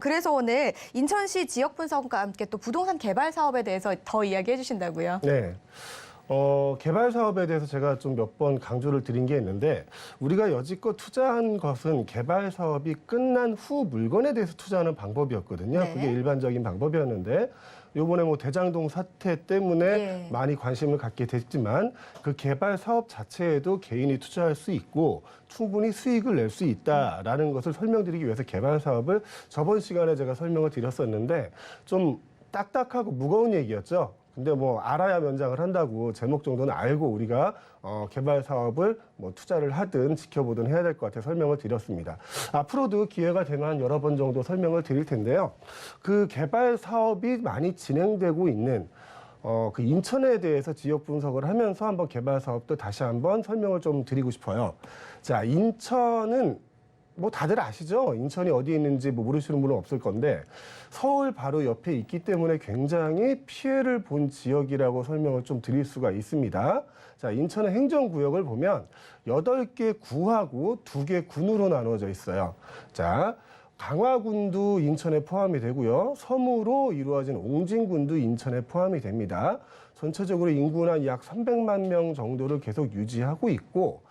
그래서 오늘 인천시 지역 분석과 함께 또 부동산 개발 사업에 대해서 더 이야기해 주신다고요? 네. 개발 사업에 대해서 제가 좀 몇 번 강조를 드린 게 있는데, 우리가 여지껏 투자한 것은 개발 사업이 끝난 후 물건에 대해서 투자하는 방법이었거든요. 네. 그게 일반적인 방법이었는데, 요번에 뭐 대장동 사태 때문에 예. 많이 관심을 갖게 됐지만, 그 개발 사업 자체에도 개인이 투자할 수 있고 충분히 수익을 낼 수 있다라는 것을 설명드리기 위해서 개발 사업을 저번 시간에 제가 설명을 드렸었는데, 좀 딱딱하고 무거운 얘기였죠. 근데 뭐 알아야 면장을 한다고 제목 정도는 알고 우리가 개발 사업을 뭐 투자를 하든 지켜보든 해야 될 것 같아 설명을 드렸습니다. 앞으로도 기회가 되면 여러 번 정도 설명을 드릴 텐데요. 그 개발 사업이 많이 진행되고 있는 그 인천에 대해서 지역 분석을 하면서 한번 개발 사업도 다시 한번 설명을 좀 드리고 싶어요. 자, 인천은 뭐 다들 아시죠? 인천이 어디에 있는지 뭐 모르시는 분은 없을 건데, 서울 바로 옆에 있기 때문에 굉장히 피해를 본 지역이라고 설명을 좀 드릴 수가 있습니다. 자, 인천의 행정구역을 보면 8개 구하고 2개 군으로 나누어져 있어요. 자, 강화군도 인천에 포함이 되고요. 섬으로 이루어진 옹진군도 인천에 포함이 됩니다. 전체적으로 인구는 약 300만 명 정도를 계속 유지하고 있고,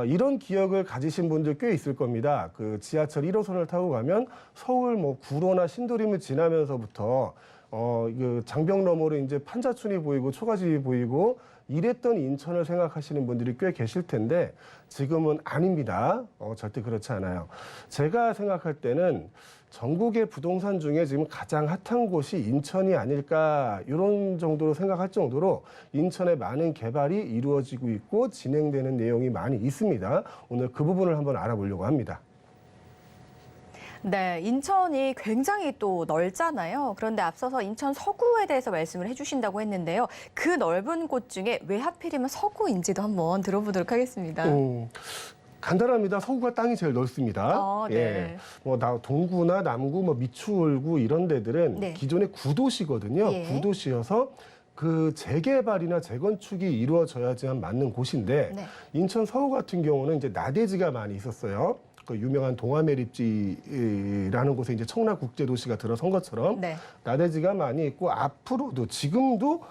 이런 기억을 가지신 분들 꽤 있을 겁니다. 그 지하철 1호선을 타고 가면 서울 뭐 구로나 신도림을 지나면서부터 그 장벽 너머로 이제 판자촌이 보이고 초가집이 보이고 이랬던 인천을 생각하시는 분들이 꽤 계실 텐데, 지금은 아닙니다. 절대 그렇지 않아요. 제가 생각할 때는 전국의 부동산 중에 지금 가장 핫한 곳이 인천이 아닐까, 이런 정도로 생각할 정도로 인천에 많은 개발이 이루어지고 있고 진행되는 내용이 많이 있습니다. 오늘 그 부분을 한번 알아보려고 합니다. 네, 인천이 굉장히 또 넓잖아요. 그런데 앞서서 인천 서구에 대해서 말씀을 해주신다고 했는데요. 그 넓은 곳 중에 왜 하필이면 서구인지도 한번 들어보도록 하겠습니다. 간단합니다. 서구가 땅이 제일 넓습니다. 네. 예. 뭐 동구나 남구, 뭐 미추홀구 이런 데들은 네. 기존의 구도시거든요. 예. 구도시여서 그 재개발이나 재건축이 이루어져야지만 맞는 곳인데, 네. 인천 서구 같은 경우는 이제 나대지가 많이 있었어요. 그 유명한 동아매립지라는 곳에 이제 청라국제도시가 들어선 것처럼 네. 나대지가 많이 있고, 앞으로도 지금도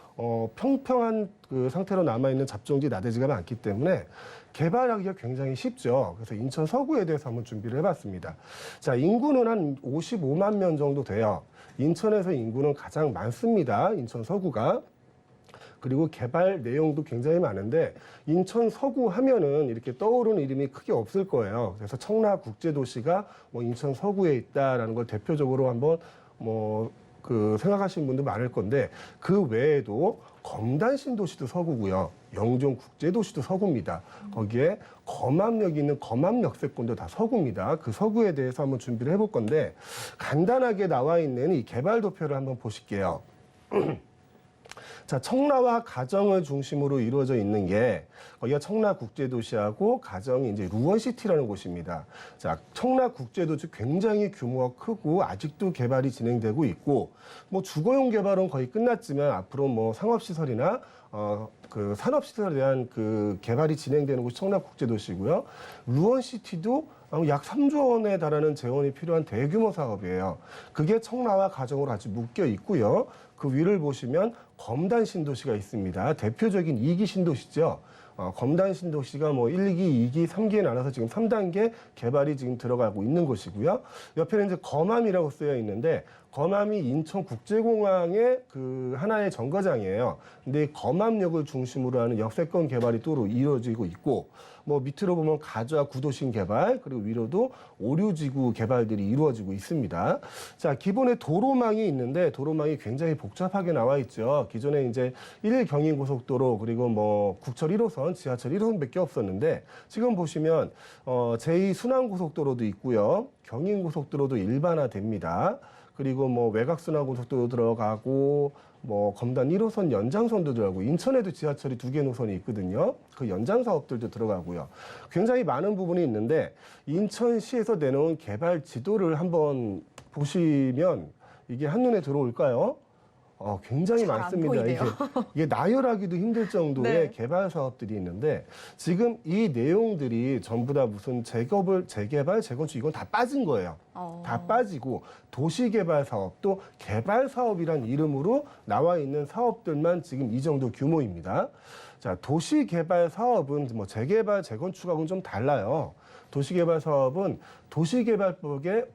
평평한 그 상태로 남아있는 잡종지 나대지가 많기 때문에 개발하기가 굉장히 쉽죠. 그래서 인천 서구에 대해서 한번 준비를 해봤습니다. 자, 인구는 한 55만 명 정도 돼요. 인천에서 인구는 가장 많습니다. 인천 서구가. 그리고 개발 내용도 굉장히 많은데, 인천 서구 하면은 이렇게 떠오르는 이름이 크게 없을 거예요. 그래서 청라국제도시가 뭐 인천 서구에 있다라는 걸 대표적으로 한번 그 생각하시는 분도 많을 건데, 그 외에도 검단 신도시도 서구고요. 영종국제도시도 서구입니다. 거기에 검암역이 있는 검암역세권도 다 서구입니다. 그 서구에 대해서 한번 준비를 해볼 건데, 간단하게 나와 있는 이 개발 도표를 한번 보실게요. 자, 청라와 가정을 중심으로 이루어져 있는 게, 거기가 청라국제도시하고 가정이 이제 루원시티라는 곳입니다. 자, 청라국제도시 굉장히 규모가 크고 아직도 개발이 진행되고 있고, 뭐 주거용 개발은 거의 끝났지만 앞으로 뭐 상업시설이나 그 산업시설에 대한 그 개발이 진행되는 곳이 청라국제도시고요. 루원시티도 약 3조 원에 달하는 재원이 필요한 대규모 사업이에요. 그게 청라와 가정으로 아주 묶여 있고요. 그 위를 보시면 검단 신도시가 있습니다. 대표적인 2기 신도시죠. 검단 신도시가 뭐 1기, 2기, 3기에 나눠서 지금 3단계 개발이 지금 들어가고 있는 곳이고요. 옆에는 이제 검암이라고 쓰여 있는데, 검암이 인천국제공항의 그 하나의 정거장이에요. 근데 검암역을 중심으로 하는 역세권 개발이 또 이루어지고 있고, 뭐 밑으로 보면 가좌 구도심 개발, 그리고 위로도 오류지구 개발들이 이루어지고 있습니다. 자, 기본에 도로망이 있는데, 도로망이 굉장히 복잡하게 나와 있죠. 기존에 이제 1경인고속도로, 그리고 뭐 국철 1호선, 지하철 1호선밖에 없었는데, 지금 보시면 제2순환고속도로도 있고요. 경인고속도로도 일반화됩니다. 그리고 뭐 외곽순환고속도로 들어가고, 뭐 검단 1호선 연장선도 들어가고, 인천에도 지하철이 2개 노선이 있거든요. 그 연장 사업들도 들어가고요. 굉장히 많은 부분이 있는데, 인천시에서 내놓은 개발 지도를 한번 보시면 이게 한눈에 들어올까요? 굉장히 잘안 많습니다. 보이네요. 이게 나열하기도 힘들 정도의 네. 개발 사업들이 있는데 지금 이 내용들이 전부 다 무슨 재개발, 재건축 이건 다 빠진 거예요. 다 빠지고 도시개발 사업 또 개발 사업이란 이름으로 나와 있는 사업들만 지금 이 정도 규모입니다. 자, 도시개발 사업은 뭐 재개발, 재건축하고는 좀 달라요. 도시개발 사업은 도시개발법에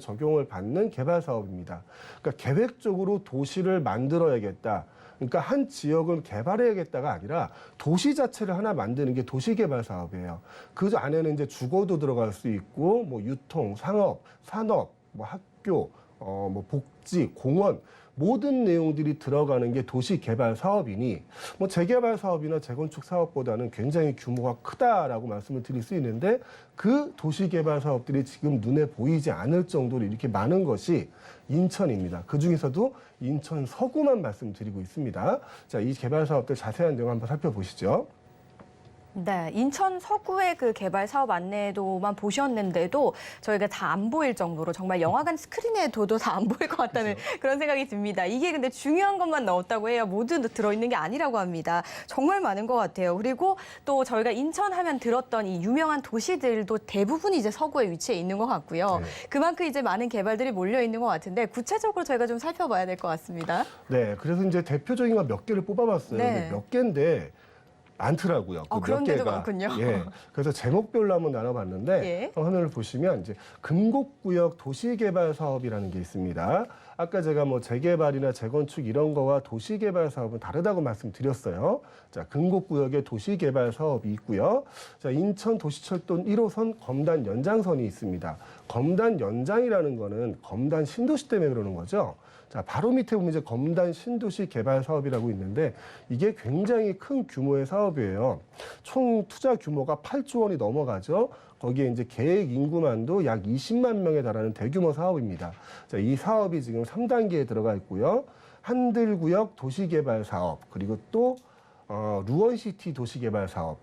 적용을 받는 개발 사업입니다. 그러니까 계획적으로 도시를 만들어야겠다. 그러니까 한 지역을 개발해야겠다가 아니라 도시 자체를 하나 만드는 게 도시개발 사업이에요. 그 안에는 이제 주거도 들어갈 수 있고, 뭐 유통, 상업, 산업, 뭐 학교, 뭐 복지, 공원 모든 내용들이 들어가는 게 도시개발 사업이니 뭐 재개발 사업이나 재건축 사업보다는 굉장히 규모가 크다라고 말씀을 드릴 수 있는데 그 도시개발 사업들이 지금 눈에 보이지 않을 정도로 이렇게 많은 것이 인천입니다. 그중에서도 인천 서구만 말씀드리고 있습니다. 자, 이 개발 사업들 자세한 내용 한번 살펴보시죠. 네, 인천 서구의 그 개발 사업 안내도만 보셨는데도 저희가 다 안 보일 정도로 정말 영화관 스크린에 둬도 다 안 보일 것 같다는 그런 생각이 듭니다. 이게 근데 중요한 것만 넣었다고 해야 모두 들어있는 게 아니라고 합니다. 정말 많은 것 같아요. 그리고 또 저희가 인천 하면 들었던 이 유명한 도시들도 대부분 이제 서구에 위치해 있는 것 같고요. 네. 그만큼 이제 많은 개발들이 몰려 있는 것 같은데 구체적으로 저희가 좀 살펴봐야 될 것 같습니다. 네, 그래서 이제 대표적인 거 몇 개를 뽑아봤어요. 네. 근데 몇 개인데 많더라고요. 그 몇 그런데도 개가. 많군요. 예. 그래서 제목별로 한번 나눠봤는데 예. 화면을 보시면 이제 금곡구역 도시개발 사업이라는 게 있습니다. 아까 제가 뭐 재개발이나 재건축 이런 거와 도시개발 사업은 다르다고 말씀드렸어요. 자, 금곡구역의 도시개발 사업이 있고요. 자, 인천 도시철도 1호선 검단 연장선이 있습니다. 검단 연장이라는 거는 검단 신도시 때문에 그러는 거죠. 자, 바로 밑에 보면 이제 검단 신도시 개발 사업이라고 있는데 이게 굉장히 큰 규모의 사업이에요. 총 투자 규모가 8조 원이 넘어가죠. 거기에 이제 계획 인구만도 약 20만 명에 달하는 대규모 사업입니다. 자, 이 사업이 지금 3단계에 들어가 있고요. 한들구역 도시개발 사업, 그리고 또 루원시티 도시개발 사업.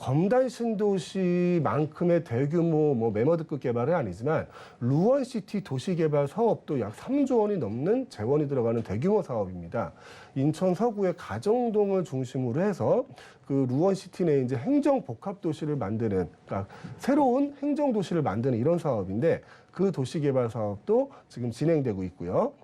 검단 신도시만큼의 대규모 뭐 매머드급 개발은 아니지만 루원시티 도시개발 사업도 약 3조 원이 넘는 재원이 들어가는 대규모 사업입니다. 인천 서구의 가정동을 중심으로 해서 그 루원시티 내에 이제 행정복합도시를 만드는, 그러니까 새로운 행정도시를 만드는 이런 사업인데 그 도시개발 사업도 지금 진행되고 있고요.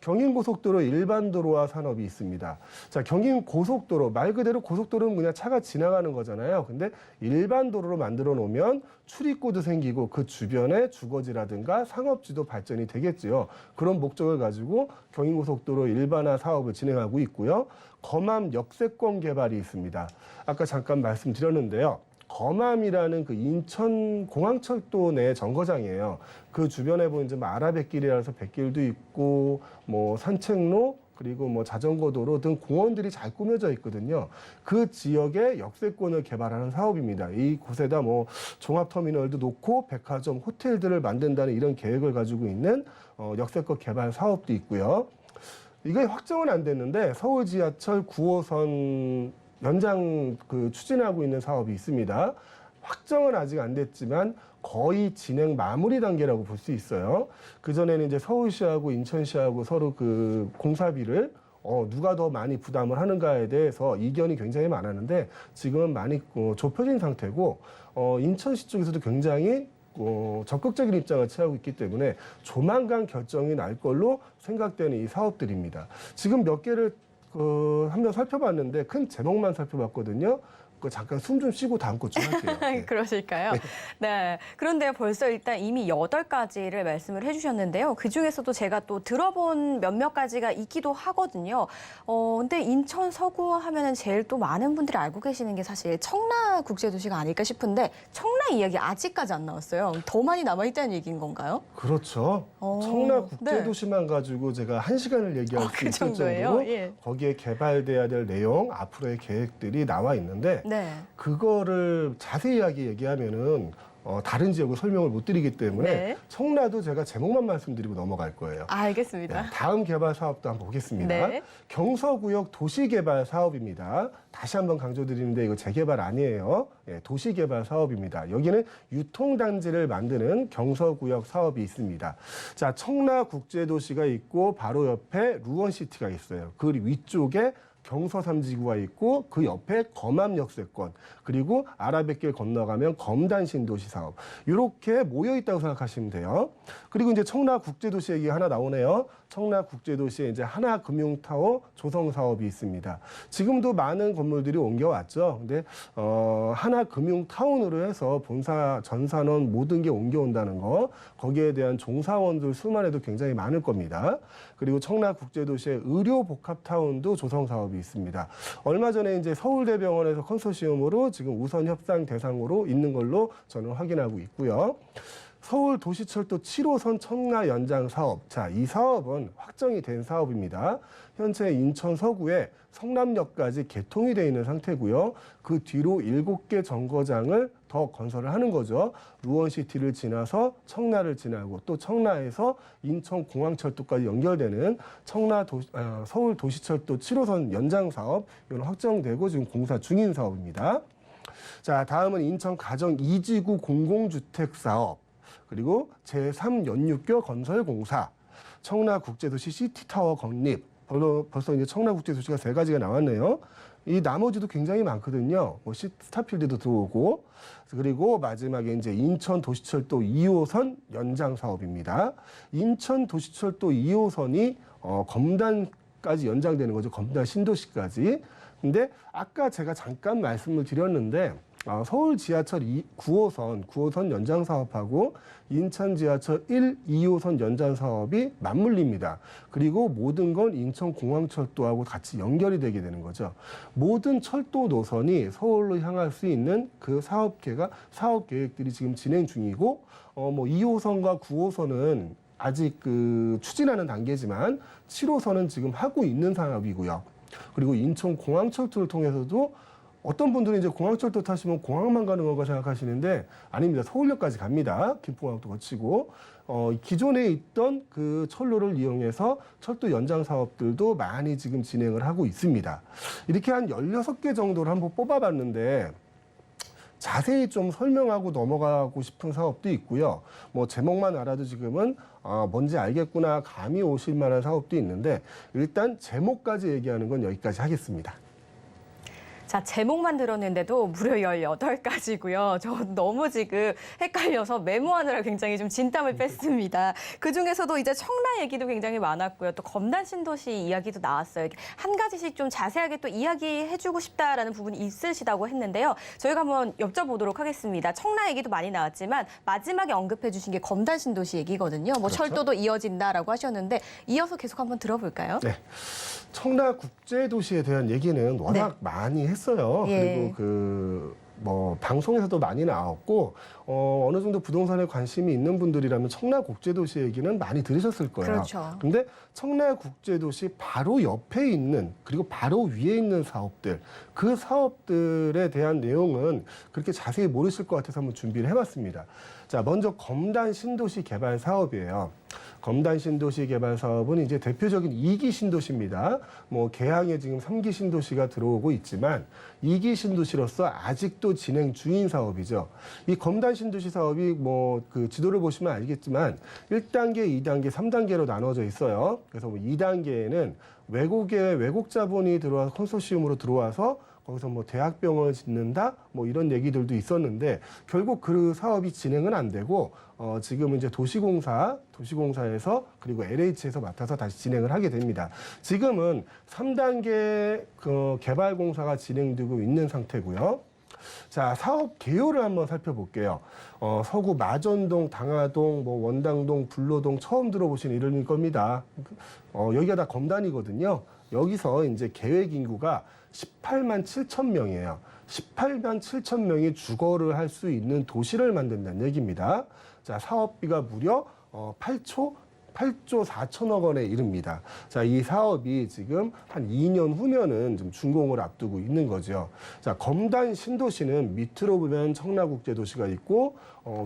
경인고속도로 일반도로와 산업이 있습니다. 자, 경인고속도로, 말 그대로 고속도로는 그냥 차가 지나가는 거잖아요. 근데 일반도로로 만들어 놓으면 출입구도 생기고 그 주변에 주거지라든가 상업지도 발전이 되겠지요. 그런 목적을 가지고 경인고속도로 일반화 사업을 진행하고 있고요. 검암 역세권 개발이 있습니다. 아까 잠깐 말씀드렸는데요. 검암이라는 그 인천 공항철도 내 정거장이에요. 그 주변에 보면 이제 뭐 아라뱃길이라서 뱃길도 있고 뭐 산책로 그리고 뭐 자전거 도로 등 공원들이 잘 꾸며져 있거든요. 그 지역에 역세권을 개발하는 사업입니다. 이 곳에다 뭐 종합터미널도 놓고 백화점, 호텔들을 만든다는 이런 계획을 가지고 있는 역세권 개발 사업도 있고요. 이게 확정은 안 됐는데 서울 지하철 9호선 연장 추진하고 있는 사업이 있습니다. 확정은 아직 안 됐지만 거의 진행 마무리 단계라고 볼 수 있어요. 그전에는 이제 서울시하고 인천시하고 서로 그 공사비를 누가 더 많이 부담을 하는가에 대해서 이견이 굉장히 많았는데 지금은 많이 좁혀진 상태고 인천시 쪽에서도 굉장히 적극적인 입장을 취하고 있기 때문에 조만간 결정이 날 걸로 생각되는 이 사업들입니다. 지금 몇 개를 한번 살펴봤는데 큰 제목만 살펴봤거든요. 잠깐 숨 좀 쉬고 다음 것 좀 할게요. 네. 그러실까요? 네. 그런데 벌써 일단 이미 8가지를 말씀을 해주셨는데요. 그중에서도 제가 또 들어본 몇몇 가지가 있기도 하거든요. 근데 인천 서구 하면은 제일 또 많은 분들이 알고 계시는 게 사실 청라 국제도시가 아닐까 싶은데 청라 이야기 아직까지 안 나왔어요. 더 많이 남아있다는 얘기인 건가요? 그렇죠. 청라 국제도시만 가지고 제가 1시간을 얘기할 수 그 있을 정도예요? 정도로 예. 거기에 개발돼야 될 내용, 앞으로의 계획들이 나와 있는데 네. 그거를 자세히 얘기하면은 다른 지역을 설명을 못 드리기 때문에 네. 청라도 제가 제목만 말씀드리고 넘어갈 거예요. 알겠습니다. 네, 다음 개발 사업도 한번 보겠습니다. 네. 경서구역 도시개발 사업입니다. 다시 한번 강조드리는데 이거 재개발 아니에요. 예, 도시개발 사업입니다. 여기는 유통단지를 만드는 경서구역 사업이 있습니다. 자, 청라국제도시가 있고 바로 옆에 루원시티가 있어요. 그 위쪽에 경서3지구가 있고 그 옆에 검암역세권 그리고 아라뱃길 건너가면 검단신도시 사업 이렇게 모여 있다고 생각하시면 돼요. 그리고 이제 청라국제도시 얘기 하나 나오네요. 청라국제도시에 이제 하나금융타워 조성 사업이 있습니다. 지금도 많은 건물들이 옮겨왔죠. 근데 하나금융타운으로 해서 본사 전산원 모든 게 옮겨온다는 거 거기에 대한 종사원들 수만 해도 굉장히 많을 겁니다. 그리고 청라국제도시의 의료복합타운도 조성 사업이 있습니다. 얼마 전에 이제 서울대병원에서 컨소시엄으로 지금 우선 협상 대상으로 있는 걸로 저는 확인하고 있고요. 서울도시철도 7호선 청라 연장 사업. 자, 이 사업은 확정이 된 사업입니다. 현재 인천 서구에 성남역까지 개통이 되어 있는 상태고요. 그 뒤로 7개 정거장을 더 건설을 하는 거죠. 루원시티를 지나서 청라를 지나고 또 청라에서 인천공항철도까지 연결되는 서울도시철도 7호선 연장 사업 이건 확정되고 지금 공사 중인 사업입니다. 자, 다음은 인천 가정 2지구 공공주택 사업. 그리고 제3연육교 건설공사, 청라국제도시 시티타워 건립. 벌써 이제 청라국제도시가 3가지가 나왔네요. 이 나머지도 굉장히 많거든요. 뭐 스타필드도 들어오고 그리고 마지막에 이제 인천 도시철도 2호선 연장 사업입니다. 인천 도시철도 2호선이 검단까지 연장되는 거죠. 검단 신도시까지. 근데 아까 제가 잠깐 말씀을 드렸는데 서울 지하철 9호선 연장 사업하고 인천 지하철 1, 2호선 연장 사업이 맞물립니다. 그리고 모든 건 인천공항철도하고 같이 연결이 되게 되는 거죠. 모든 철도 노선이 서울로 향할 수 있는 그 사업 계획들이 지금 진행 중이고, 2호선과 9호선은 아직 추진하는 단계지만 7호선은 지금 하고 있는 사업이고요. 그리고 인천공항철도를 통해서도 어떤 분들은 이제 공항철도 타시면 공항만 가는 건가 생각하시는데 아닙니다. 서울역까지 갑니다. 김포공항도 거치고 기존에 있던 그 철로를 이용해서 철도 연장 사업들도 많이 지금 진행을 하고 있습니다. 이렇게 한 16개 정도를 한번 뽑아봤는데 자세히 좀 설명하고 넘어가고 싶은 사업도 있고요. 뭐 제목만 알아도 지금은 뭔지 알겠구나 감이 오실 만한 사업도 있는데 일단 제목까지 얘기하는 건 여기까지 하겠습니다. 자, 제목만 들었는데도 무려 18가지고요. 저 너무 지금 헷갈려서 메모하느라 굉장히 좀 진땀을 뺐습니다. 그중에서도 이제 청라 얘기도 굉장히 많았고요. 또 검단 신도시 이야기도 나왔어요. 한 가지씩 좀 자세하게 또 이야기해주고 싶다라는 부분이 있으시다고 했는데요. 저희가 한번 여쭤보도록 하겠습니다. 청라 얘기도 많이 나왔지만 마지막에 언급해 주신 게 검단 신도시 얘기거든요. 뭐 그렇죠. 철도도 이어진다라고 하셨는데 이어서 계속 한번 들어볼까요? 네. 청라국제도시에 대한 얘기는 워낙 많이 했어요. 예. 그리고 방송에서도 많이 나왔고 어느 정도 부동산에 관심이 있는 분들이라면 청라국제도시 얘기는 많이 들으셨을 거예요. 그렇죠. 근데 청라국제도시 바로 옆에 있는 그리고 바로 위에 있는 사업들 그 사업들에 대한 내용은 그렇게 자세히 모르실 것 같아서 한번 준비를 해봤습니다. 자, 먼저 검단 신도시 개발 사업이에요. 검단 신도시 개발 사업은 이제 대표적인 2기 신도시입니다. 개항에 지금 3기 신도시가 들어오고 있지만 2기 신도시로서 아직도 진행 중인 사업이죠. 이 검단 신도시 사업이 그 지도를 보시면 알겠지만 1단계, 2단계, 3단계로 나눠져 있어요. 그래서 2단계에는 외국 자본이 들어와서 컨소시엄으로 들어와서 거기서 대학병원을 짓는다 이런 얘기들도 있었는데 결국 그 사업이 진행은 안 되고 지금은 이제 도시공사에서 그리고 LH에서 맡아서 다시 진행을 하게 됩니다. 지금은 3단계 개발 공사가 진행되고 있는 상태고요. 자, 사업 개요를 한번 살펴볼게요. 서구 마전동, 당하동, 원당동, 불로동 처음 들어보신 이름일 겁니다. 여기가 다 검단이거든요. 여기서 이제 계획 인구가 18만 7천 명이에요. 18만 7천 명이 주거를 할 수 있는 도시를 만든다는 얘기입니다. 자, 사업비가 무려 8조 8조 4천억 원에 이릅니다. 자, 이 사업이 지금 한 2년 후면은 좀 준공을 앞두고 있는 거죠. 자, 검단 신도시는 밑으로 보면 청라국제도시가 있고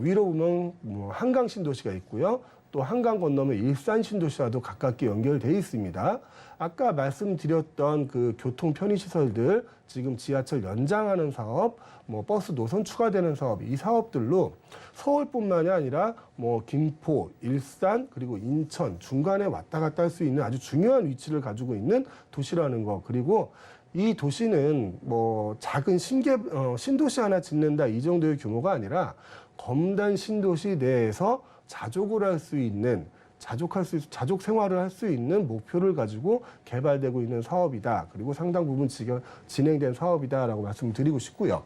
위로 보면 뭐 한강 신도시가 있고요. 또 한강 건너면 일산 신도시와도 가깝게 연결돼 있습니다. 아까 말씀드렸던 그 교통 편의시설들, 지금 지하철 연장하는 사업, 뭐 버스 노선 추가되는 사업, 이 사업들로 서울뿐만이 아니라 뭐 김포, 일산, 그리고 인천 중간에 왔다 갔다 할 수 있는 아주 중요한 위치를 가지고 있는 도시라는 거. 그리고 이 도시는 뭐 작은 신도시 하나 짓는다 이 정도의 규모가 아니라 검단 신도시 내에서 자족을 할 수 있는 자족 생활을 할 수 있는 목표를 가지고 개발되고 있는 사업이다. 그리고 상당 부분 진행된 사업이다라고 말씀드리고 싶고요.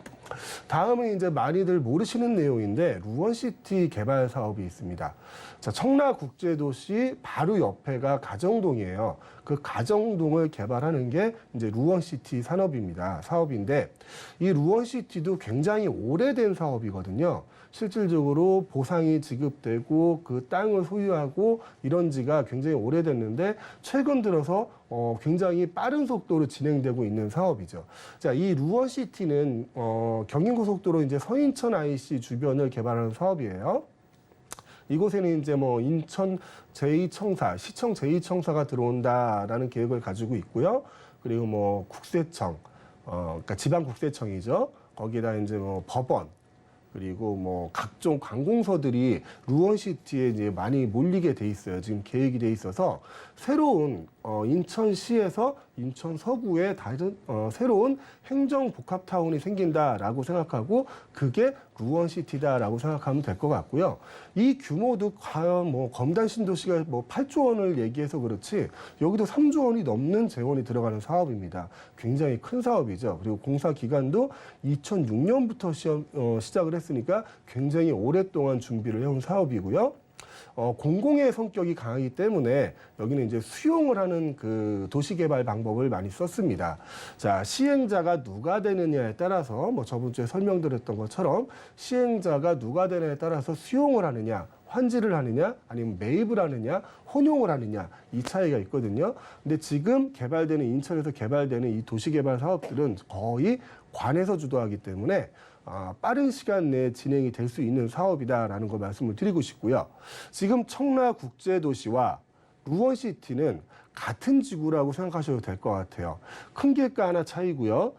다음은 이제 많이들 모르시는 내용인데 루원시티 개발 사업이 있습니다. 자, 청라국제도시 바로 옆에가 가정동이에요. 그 가정동을 개발하는 게 이제 루원시티 사업인데 이 루원시티도 굉장히 오래된 사업이거든요. 실질적으로 보상이 지급되고 그 땅을 소유하고 이런 지가 굉장히 오래됐는데 최근 들어서 굉장히 빠른 속도로 진행되고 있는 사업이죠. 자, 이 루원시티는 경인고속도로 이제 서인천 IC 주변을 개발하는 사업이에요. 이곳에는 이제 뭐 인천 제2청사, 시청 제2청사가 들어온다라는 계획을 가지고 있고요. 그리고 뭐 국세청, 그러니까 지방국세청이죠. 거기에다 이제 뭐 법원, 그리고 뭐 각종 관공서들이 루원시티에 이제 많이 몰리게 돼 있어요. 지금 계획이 돼 있어서 새로운 인천시에서 인천 서구에 다른 새로운 행정복합타운이 생긴다라고 생각하고 그게 루원시티다라고 생각하면 될 것 같고요. 이 규모도 과연 뭐 검단 신도시가 뭐 8조 원을 얘기해서 그렇지 여기도 3조 원이 넘는 재원이 들어가는 사업입니다. 굉장히 큰 사업이죠. 그리고 공사 기간도 2006년부터 시작을 했으니까 굉장히 오랫동안 준비를 해온 사업이고요. 공공의 성격이 강하기 때문에 여기는 이제 수용을 하는 그 도시개발 방법을 많이 썼습니다. 자, 시행자가 누가 되느냐에 따라서 뭐 저번 주에 설명드렸던 것처럼 시행자가 누가 되느냐에 따라서 수용을 하느냐, 환지를 하느냐, 아니면 매입을 하느냐, 혼용을 하느냐 이 차이가 있거든요. 근데 지금 개발되는 인천에서 개발되는 이 도시개발 사업들은 거의 관에서 주도하기 때문에 빠른 시간 내에 진행이 될 수 있는 사업이다라는 걸 말씀을 드리고 싶고요. 지금 청라국제도시와 루원시티는 같은 지구라고 생각하셔도 될 것 같아요. 큰 길가 하나 차이고요.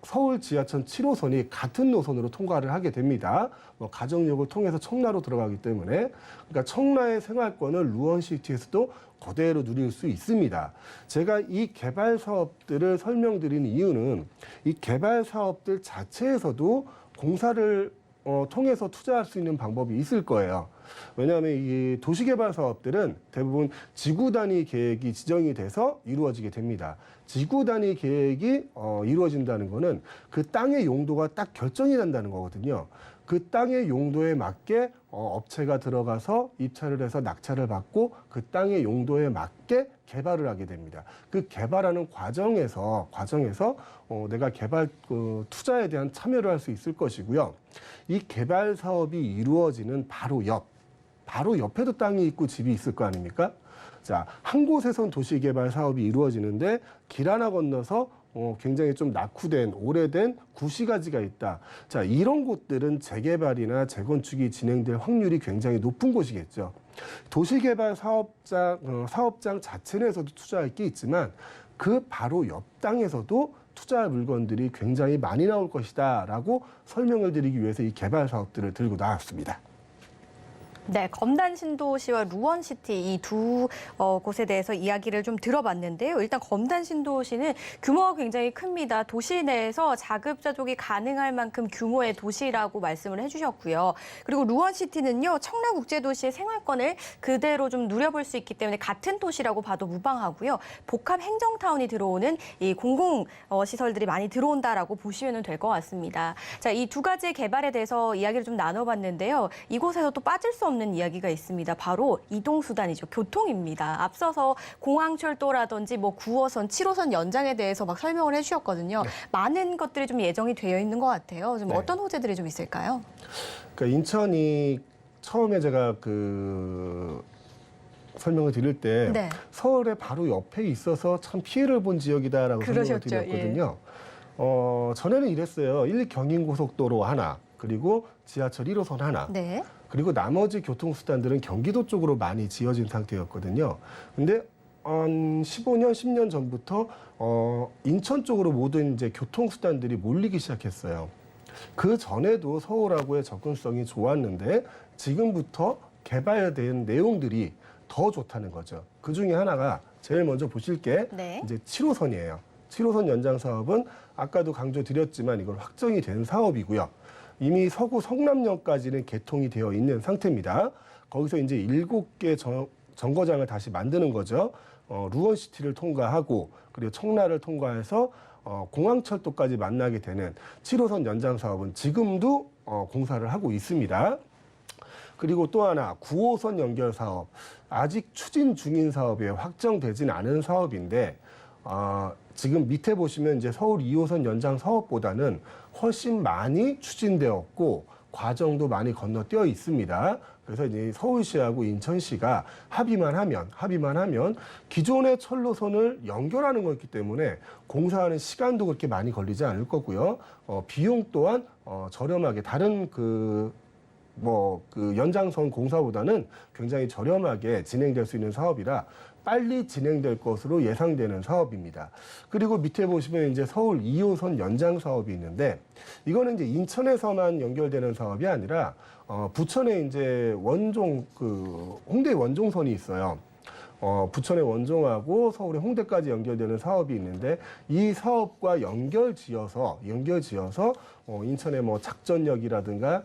서울 지하철 7호선이 같은 노선으로 통과를 하게 됩니다. 가정역을 통해서 청라로 들어가기 때문에 그러니까 청라의 생활권을 루원시티에서도 그대로 누릴 수 있습니다. 제가 이 개발 사업들을 설명드리는 이유는 이 개발 사업들 자체에서도 공사를 통해서 투자할 수 있는 방법이 있을 거예요. 왜냐하면 이 도시개발 사업들은 대부분 지구 단위 계획이 지정이 돼서 이루어지게 됩니다. 지구 단위 계획이 이루어진다는 거는 그 땅의 용도가 딱 결정이 된다는 거거든요. 그 땅의 용도에 맞게 업체가 들어가서 입찰을 해서 낙찰을 받고 그 땅의 용도에 맞게 개발을 하게 됩니다. 그 개발하는 과정에서 내가 개발 투자에 대한 참여를 할 수 있을 것이고요. 이 개발 사업이 이루어지는 바로 옆에도 땅이 있고 집이 있을 거 아닙니까? 자, 한 곳에선 도시개발 사업이 이루어지는데 길 하나 건너서 굉장히 좀 낙후된 오래된 구시가지가 있다. 자, 이런 곳들은 재개발이나 재건축이 진행될 확률이 굉장히 높은 곳이겠죠. 도시개발 사업장 자체 내에서도 투자할 게 있지만 그 바로 옆 땅에서도 투자 물건들이 굉장히 많이 나올 것이다라고 설명을 드리기 위해서 이 개발 사업들을 들고 나왔습니다. 네, 검단 신도시와 루원시티 이 두 곳에 대해서 이야기를 좀 들어봤는데요. 일단 검단 신도시는 규모가 굉장히 큽니다. 도시 내에서 자급자족이 가능할 만큼 규모의 도시라고 말씀을 해주셨고요. 그리고 루원시티는요, 청라국제도시의 생활권을 그대로 좀 누려볼 수 있기 때문에 같은 도시라고 봐도 무방하고요. 복합 행정타운이 들어오는 이 공공시설들이 많이 들어온다라고 보시면 될 것 같습니다. 자, 이 두 가지 개발에 대해서 이야기를 좀 나눠봤는데요. 이곳에서 또 빠질 수 없는 이야기가 있습니다. 바로 이동수단이죠. 교통입니다. 앞서서 공항철도라든지 뭐 9호선, 7호선 연장에 대해서 막 설명을 해주셨거든요. 네. 많은 것들이 좀 예정이 되어 있는 것 같아요. 좀 어떤 호재들이 좀 있을까요? 그러니까 인천이 처음에 제가 설명을 드릴 때 네. 서울의 바로 옆에 있어서 참 피해를 본 지역이다라고 설명을 그러셨죠. 드렸거든요. 전에는 이랬어요. 1 경인고속도로 하나, 그리고 지하철 1호선 하나, 네. 그리고 나머지 교통수단들은 경기도 쪽으로 많이 지어진 상태였거든요. 근데 한 15년, 10년 전부터 인천 쪽으로 모든 이제 교통수단들이 몰리기 시작했어요. 그 전에도 서울하고의 접근성이 좋았는데 지금부터 개발된 내용들이 더 좋다는 거죠. 그 중에 하나가 제일 먼저 보실 게 네. 이제 7호선이에요. 7호선 연장 사업은 아까도 강조드렸지만 이걸 확정이 된 사업이고요. 이미 서구 성남역까지는 개통이 되어 있는 상태입니다. 거기서 이제 7개 정거장을 다시 만드는 거죠. 루원시티를 통과하고 그리고 청라를 통과해서 공항철도까지 만나게 되는 7호선 연장 사업은 지금도 공사를 하고 있습니다. 그리고 또 하나 9호선 연결 사업, 아직 추진 중인 사업이에요. 확정되진 않은 사업인데 지금 밑에 보시면 이제 서울 2호선 연장 사업보다는 훨씬 많이 추진되었고 과정도 많이 건너뛰어 있습니다. 그래서 이제 서울시하고 인천시가 합의만 하면 기존의 철로선을 연결하는 거기 때문에 공사하는 시간도 그렇게 많이 걸리지 않을 거고요. 비용 또한 저렴하게 다른 그 연장선 공사보다는 굉장히 저렴하게 진행될 수 있는 사업이라 빨리 진행될 것으로 예상되는 사업입니다. 그리고 밑에 보시면 이제 서울 2호선 연장 사업이 있는데 이거는 이제 인천에서만 연결되는 사업이 아니라 부천에 이제 홍대 원종선이 있어요. 부천의 원종하고 서울의 홍대까지 연결되는 사업이 있는데 이 사업과 연결지어서 인천의 뭐 작전역이라든가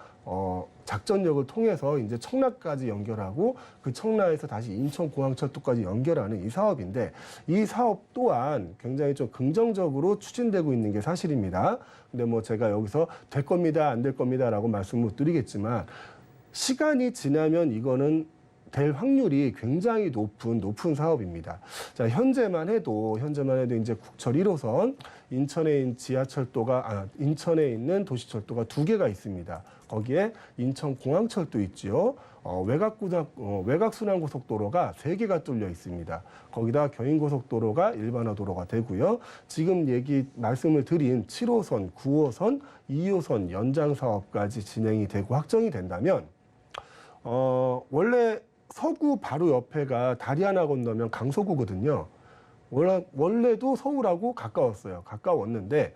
작전역을 통해서 이제 청라까지 연결하고 그 청라에서 다시 인천공항철도까지 연결하는 이 사업인데 이 사업 또한 굉장히 좀 긍정적으로 추진되고 있는 게 사실입니다. 근데 뭐 제가 여기서 될 겁니다, 안 될 겁니다라고 말씀 못 드리겠지만 시간이 지나면 이거는 될 확률이 굉장히 높은 사업입니다. 자, 현재만 해도 이제 국철 1호선 인천에 있는 도시철도가 2개가 있습니다. 거기에 인천공항철도 있지요. 외곽순환고속도로가 3개가 뚫려 있습니다. 거기다 경인고속도로가 일반화도로가 되고요. 지금 말씀을 드린 7호선, 9호선, 2호선 연장 사업까지 진행이 되고 확정이 된다면 원래 서구 바로 옆에가 다리 하나 건너면 강서구거든요. 원래도 서울하고 가까웠는데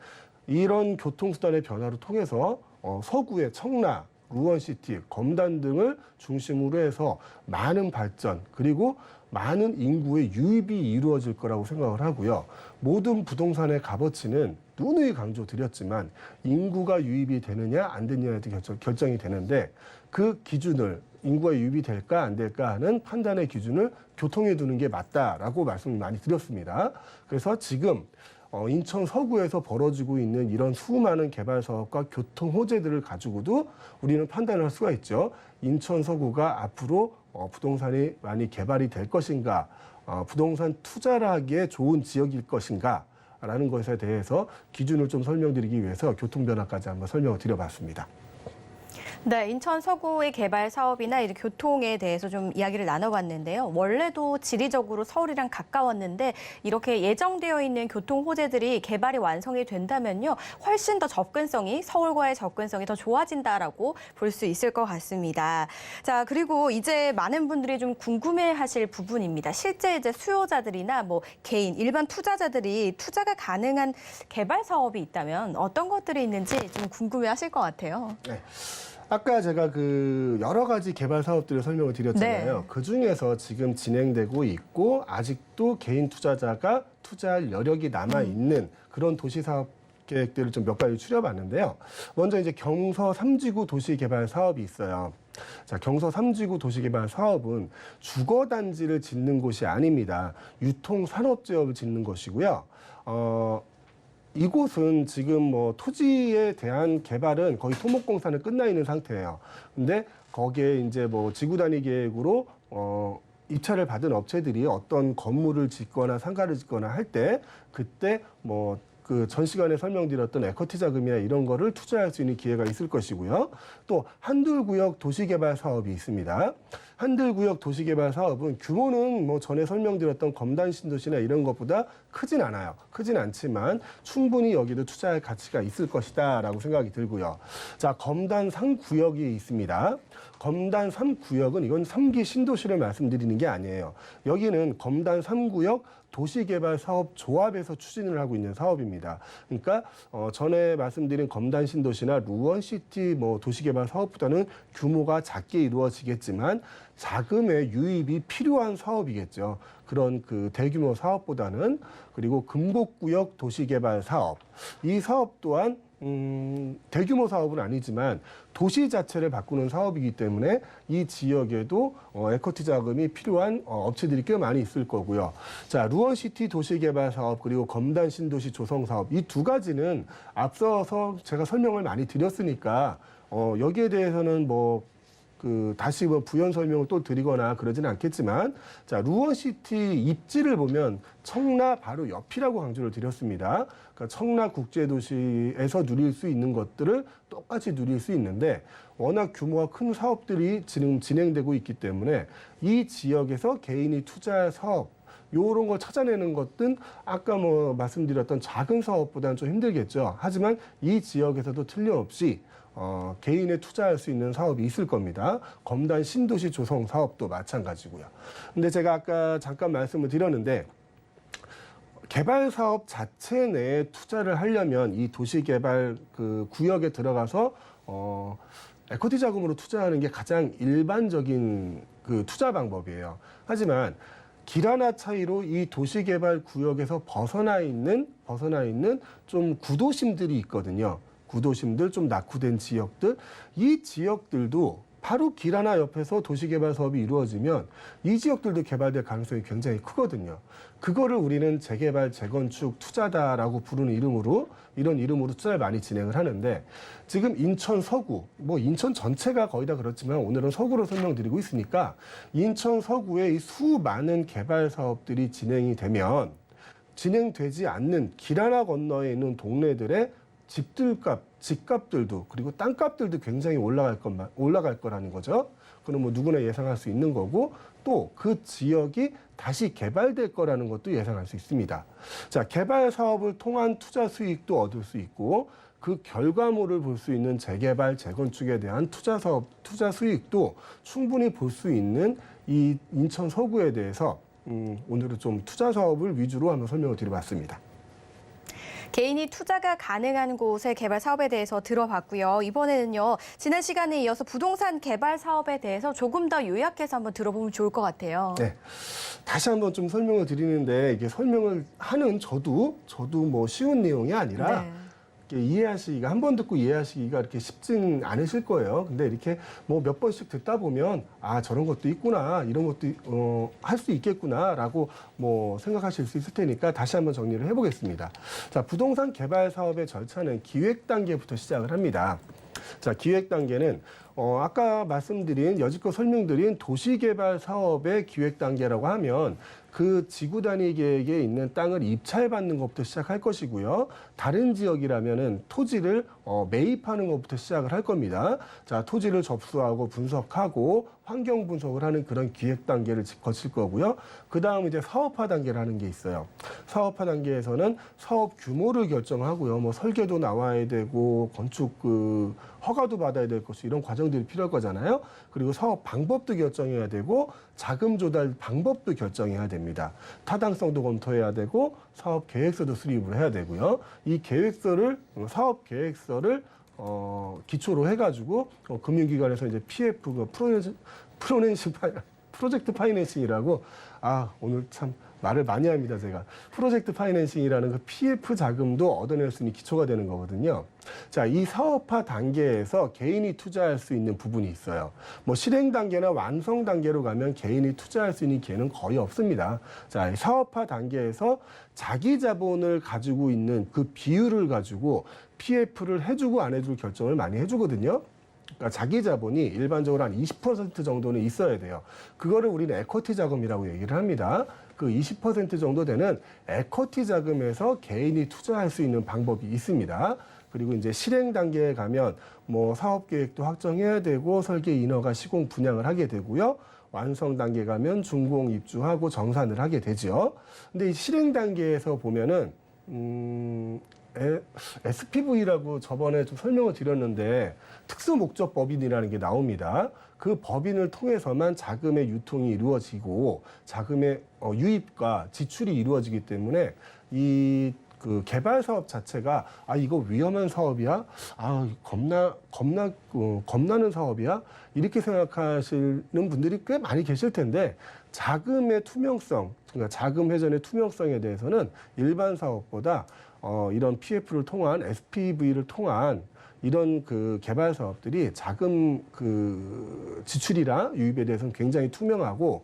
이런 교통수단의 변화를 통해서 서구의 청라, 루원시티, 검단 등을 중심으로 해서 많은 발전 그리고 많은 인구의 유입이 이루어질 거라고 생각을 하고요. 모든 부동산의 값어치는 누누이 강조드렸지만 인구가 유입이 되느냐 안 되느냐에 결정이 되는데 그 기준을 인구가 유입이 될까 안 될까 하는 판단의 기준을 교통에 두는 게 맞다라고 말씀을 많이 드렸습니다. 그래서 지금 인천 서구에서 벌어지고 있는 이런 수많은 개발 사업과 교통 호재들을 가지고도 우리는 판단을 할 수가 있죠. 인천 서구가 앞으로 부동산이 많이 개발이 될 것인가, 부동산 투자를 하기에 좋은 지역일 것인가 라는 것에 대해서 기준을 좀 설명드리기 위해서 교통 변화까지 한번 설명을 드려봤습니다. 네, 인천 서구의 개발 사업이나 이런 교통에 대해서 좀 이야기를 나눠봤는데요. 원래도 지리적으로 서울이랑 가까웠는데 이렇게 예정되어 있는 교통 호재들이 개발이 완성이 된다면요, 훨씬 더 서울과의 접근성이 더 좋아진다라고 볼 수 있을 것 같습니다. 자, 그리고 이제 많은 분들이 좀 궁금해하실 부분입니다. 실제 이제 수요자들이나 뭐 개인, 일반 투자자들이 투자가 가능한 개발 사업이 있다면 어떤 것들이 있는지 좀 궁금해하실 것 같아요. 네. 아까 제가 그 여러 가지 개발 사업들을 설명을 드렸잖아요. 네. 그 중에서 지금 진행되고 있고 아직도 개인 투자자가 투자할 여력이 남아 있는 그런 도시 사업 계획들을 좀 몇 가지 추려봤는데요. 먼저 이제 경서 3지구 도시개발 사업이 있어요. 자, 경서 3지구 도시개발 사업은 주거단지를 짓는 곳이 아닙니다. 유통산업지역을 짓는 것이고요. 이곳은 지금 뭐 토지에 대한 개발은 거의 토목공사는 끝나 있는 상태예요. 근데 거기에 이제 뭐 지구 단위 계획으로 입찰을 받은 업체들이 어떤 건물을 짓거나 상가를 짓거나 할 때 그때 뭐 그 전 시간에 설명드렸던 에쿼티 자금이나 이런 거를 투자할 수 있는 기회가 있을 것이고요. 또 한들구역 도시개발 사업이 있습니다. 한들구역 도시개발 사업은 규모는 뭐 전에 설명드렸던 검단 신도시나 이런 것보다 크진 않아요. 크진 않지만 충분히 여기도 투자할 가치가 있을 것이다라고 생각이 들고요. 자, 검단 3구역이 있습니다. 검단 3구역은 이건 3기 신도시를 말씀드리는 게 아니에요. 여기는 검단 3구역 도시개발 사업 조합에서 추진을 하고 있는 사업입니다. 그러니까 전에 말씀드린 검단 신도시나 루원시티 뭐 도시개발 사업보다는 규모가 작게 이루어지겠지만 자금의 유입이 필요한 사업이겠죠. 그런 그 대규모 사업보다는. 그리고 금곡구역 도시개발 사업. 이 사업 또한 대규모 사업은 아니지만 도시 자체를 바꾸는 사업이기 때문에 이 지역에도 에쿼티 자금이 필요한 업체들이 꽤 많이 있을 거고요. 자, 루원시티 도시개발 사업 그리고 검단 신도시 조성 사업 이 두 가지는 앞서서 제가 설명을 많이 드렸으니까 여기에 대해서는 다시 부연 설명을 또 드리거나 그러지는 않겠지만, 자, 루원시티 입지를 보면 청라 바로 옆이라고 강조를 드렸습니다. 그러니까 청라 국제도시에서 누릴 수 있는 것들을 똑같이 누릴 수 있는데, 워낙 규모가 큰 사업들이 지금 진행되고 있기 때문에 이 지역에서 개인이 투자할 사업, 요런 걸 찾아내는 것은 아까 말씀드렸던 작은 사업보다는 좀 힘들겠죠. 하지만 이 지역에서도 틀림없이 개인에 투자할 수 있는 사업이 있을 겁니다. 검단 신도시 조성 사업도 마찬가지고요. 근데 제가 아까 잠깐 말씀을 드렸는데 개발 사업 자체 내에 투자를 하려면 이 도시개발 그 구역에 들어가서 에쿼티 자금으로 투자하는 게 가장 일반적인 그 투자 방법이에요. 하지만 길 하나 차이로 이 도시개발 구역에서 벗어나 있는 좀 구도심들이 있거든요. 구도심들, 좀 낙후된 지역들, 이 지역들도 바로 길 하나 옆에서 도시개발 사업이 이루어지면 이 지역들도 개발될 가능성이 굉장히 크거든요. 그거를 우리는 재개발, 재건축, 투자다라고 부르는 이름으로, 이런 이름으로 투자를 많이 진행을 하는데, 지금 인천 서구, 인천 전체가 거의 다 그렇지만 오늘은 서구로 설명드리고 있으니까 인천 서구에 이 수많은 개발 사업들이 진행이 진행되지 않는 길 하나 건너에 있는 동네들의 집값들도 그리고 땅값들도 굉장히 올라갈 거라는 거죠. 그럼 누구나 예상할 수 있는 거고 또 그 지역이 다시 개발될 거라는 것도 예상할 수 있습니다. 자, 개발 사업을 통한 투자 수익도 얻을 수 있고 그 결과물을 볼 수 있는 재개발, 재건축에 대한 투자 수익도 충분히 볼 수 있는 이 인천 서구에 대해서 오늘은 좀 투자 사업을 위주로 한번 설명을 드려봤습니다. 개인이 투자가 가능한 곳의 개발 사업에 대해서 들어봤고요. 이번에는요, 지난 시간에 이어서 부동산 개발 사업에 대해서 조금 더 요약해서 한번 들어보면 좋을 것 같아요. 네. 다시 한번 좀 설명을 드리는데 이게 설명을 하는 저도 쉬운 내용이 아니라 이해하시기가 한 번 듣고 이해하시기가 이렇게 쉽진 않으실 거예요. 근데 이렇게 몇 번씩 듣다 보면 저런 것도 있구나, 이런 것도 할 수 있겠구나라고 생각하실 수 있을 테니까 다시 한번 정리를 해보겠습니다. 자, 부동산 개발 사업의 절차는 기획 단계부터 시작을 합니다. 자, 기획 단계는 아까 여지껏 설명드린 도시개발 사업의 기획 단계라고 하면 그 지구 단위 계획에 있는 땅을 입찰받는 것부터 시작할 것이고요. 다른 지역이라면은 토지를 매입하는 것부터 시작을 할 겁니다. 자, 토지를 접수하고 분석하고 환경 분석을 하는 그런 기획 단계를 거칠 거고요. 그 다음 이제 사업화 단계를 하는 게 있어요. 사업화 단계에서는 사업 규모를 결정하고요. 설계도 나와야 되고 건축 허가도 받아야 될 것이 이런 과정들이 필요할 거잖아요. 그리고 사업 방법도 결정해야 되고 자금 조달 방법도 결정해야 됩니다. 타당성도 검토해야 되고 사업 계획서도 수립을 해야 되고요. 이 사업 계획서를 기초로 해가지고 금융기관에서 이제 PF 프로젝트 파이낸싱이라고 오늘 참 말을 많이 합니다, 제가. 프로젝트 파이낸싱이라는 그 PF 자금도 얻어낼 수 있는 기초가 되는 거거든요. 자, 이 사업화 단계에서 개인이 투자할 수 있는 부분이 있어요. 실행 단계나 완성 단계로 가면 개인이 투자할 수 있는 기회는 거의 없습니다. 자, 이 사업화 단계에서 자기 자본을 가지고 있는 그 비율을 가지고 PF를 해주고 안 해줄 결정을 많이 해주거든요. 그러니까 자기 자본이 일반적으로 한 20% 정도는 있어야 돼요. 그거를 우리는 에쿼티 자금이라고 얘기를 합니다. 그 20% 정도 되는 에쿼티 자금에서 개인이 투자할 수 있는 방법이 있습니다. 그리고 이제 실행 단계에 가면 뭐 사업 계획도 확정해야 되고 설계 인허가 시공 분양을 하게 되고요. 완성 단계 가면 준공 입주하고 정산을 하게 되죠. 근데 이 실행 단계에서 보면은 SPV라고 저번에 좀 설명을 드렸는데 특수 목적 법인이라는 게 나옵니다. 그 법인을 통해서만 자금의 유통이 이루어지고 자금의 유입과 지출이 이루어지기 때문에 이 그 개발 사업 자체가 이거 위험한 사업이야, 겁나는 사업이야 이렇게 생각하시는 분들이 꽤 많이 계실 텐데 자금의 투명성, 그러니까 자금 회전의 투명성에 대해서는 일반 사업보다 이런 PF를 통한 SPV를 통한 이런 그 개발 사업들이 자금 그 지출이나 유입에 대해서는 굉장히 투명하고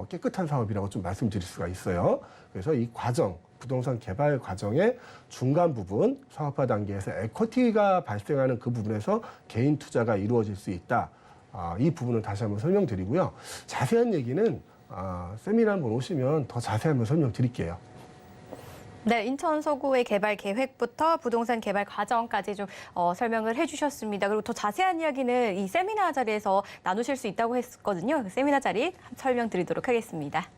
깨끗한 사업이라고 좀 말씀드릴 수가 있어요. 그래서 이 과정, 부동산 개발 과정의 중간 부분, 사업화 단계에서 에쿼티가 발생하는 그 부분에서 개인 투자가 이루어질 수 있다. 이 부분은 다시 한번 설명드리고요. 자세한 얘기는 세미나 한번 오시면 더 자세히 한번 설명드릴게요. 네, 인천 서구의 개발 계획부터 부동산 개발 과정까지 좀 설명을 해주셨습니다. 그리고 더 자세한 이야기는 이 세미나 자리에서 나누실 수 있다고 했거든요. 그 세미나 자리 설명드리도록 하겠습니다.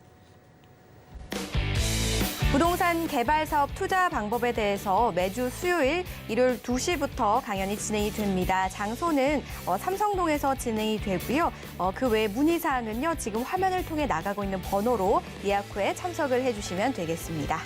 부동산 개발 사업 투자 방법에 대해서 매주 수요일 일요일 2시부터 강연이 진행이 됩니다. 장소는 삼성동에서 진행이 되고요. 그 외 문의사항은요. 지금 화면을 통해 나가고 있는 번호로 예약 후에 참석을 해주시면 되겠습니다.